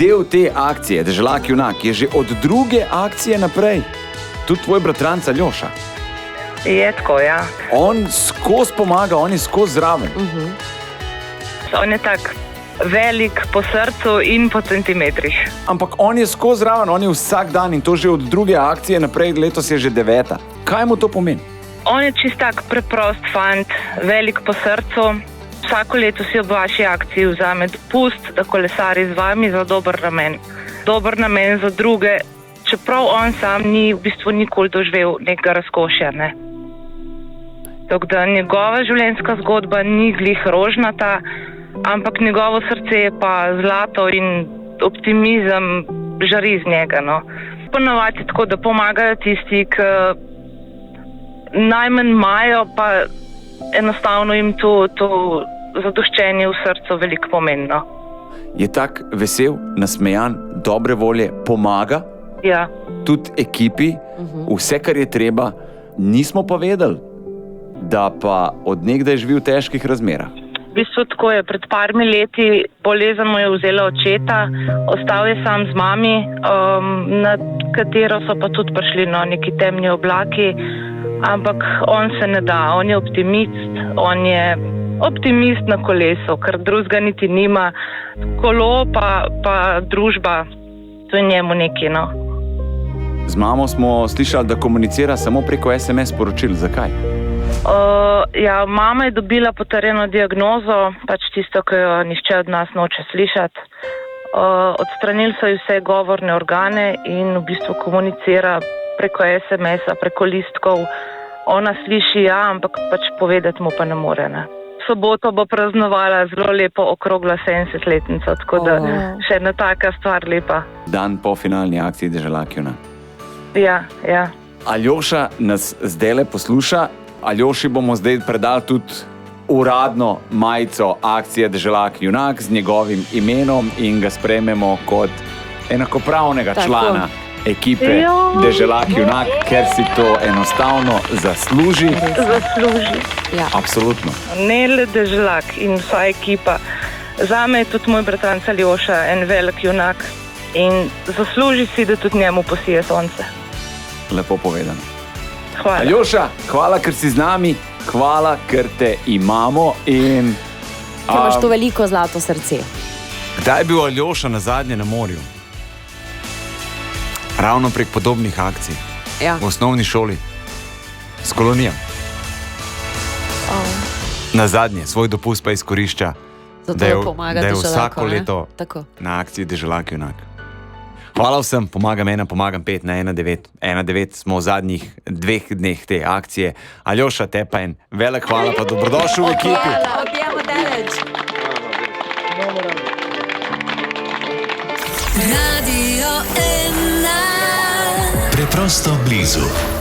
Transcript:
del te akcije, Deželak junak, je že od druge akcije naprej. Tudi tvoj bratranc Aljoša. Je tako, ja. On skozi pomaga, on je skozi zraven. On je tak velik po srcu in po centimetrih. Ampak on je skozi zraven, on je vsak dan in to že od druge akcije naprej, letos je že 9. Kaj mu to pomeni? On je čist tak preprost fant, velik po srcu. Vsako leto si ob vaši akciji vzame dopust, da kolesari z vami za dober namen. Dober namen za druge, čeprav on sam ni v bistvu nikoli doživel nekega razkošja. Ne? Tako da njegova življenjska zgodba ni glih rožnata, ampak njegovo srce je pa zlato in optimizem žari iz njega. No. Ponavadi tako, da pomagajo tisti, ki najmanj imajo, pa enostavno jim to zadoščenje v srcu veliko pomembno. Je tak vesel, nasmejan, dobre volje, pomaga Ja. tudi ekipi, vse, kar je treba. Nismo pa vedeli, da pa od nekdaj živi v težkih razmerah. V bistvu tako je, pred parmi leti bolezen mu je vzela očeta, ostal je sam z mami, na katero so pa tudi prišli neki temni oblaki, ampak on se ne da, on je optimist na kolesu, ker drugega niti nima. Kolo pa družba, to je njemu nekaj, no. Z mamo smo slišali, da komunicira samo preko SMS sporočil. Zakaj? Ja, mama je dobila potrjeno diagnozo, pač tisto, ki jo nihče od nas noče slišati. Odstranili so ji vse govorne organe in v bistvu komunicira preko SMS-a, preko listkov. Ona sliši, ja, ampak pač povedati mu pa ne more. Ne. V soboto bo praznovala zelo lepo okrogla 70-letnico, tako da še ena taka stvar lepa. Dan po finalni akciji Deželak junak. Ja, ja. Aljoša nas zdajle posluša. Aljoši bomo zdaj predali tudi uradno majico akcije Deželak junak z njegovim imenom in ga sprejmemo kot enakopravnega člana ekipe Deželak junak, ker si to enostavno zasluži. Zasluži. Ja. Absolutno. Ne le Deželak in vsa ekipa. Zame je tudi moj bratranc Aljoša en velik junak in zasluži si, da tudi njemu posije sonce. Lepo povedano. Hvala. Aljoša, hvala, ker si z nami, hvala, ker te imamo in... Ker imaš to veliko zlato srce. Kdaj je bil Aljoša nazadnje na morju? Ravno prek podobnih akcij. Ja. V osnovni šoli. S kolonijo. Nazadnje, svoj dopust pa izkorišča, Zato da je pomaga vsako Deželaku, ne? leto Tako. na akciji Deželak junak. Hvala vsem, pomagam 1, pomagam 5 na 1-9. 1-9 smo v zadnjih 2 dneh te akcije. Aljoša, te pa en velik hvala, pa dobrodošel v ekipi. Odbijamo daleč. Radio 1. Preprosto blizu.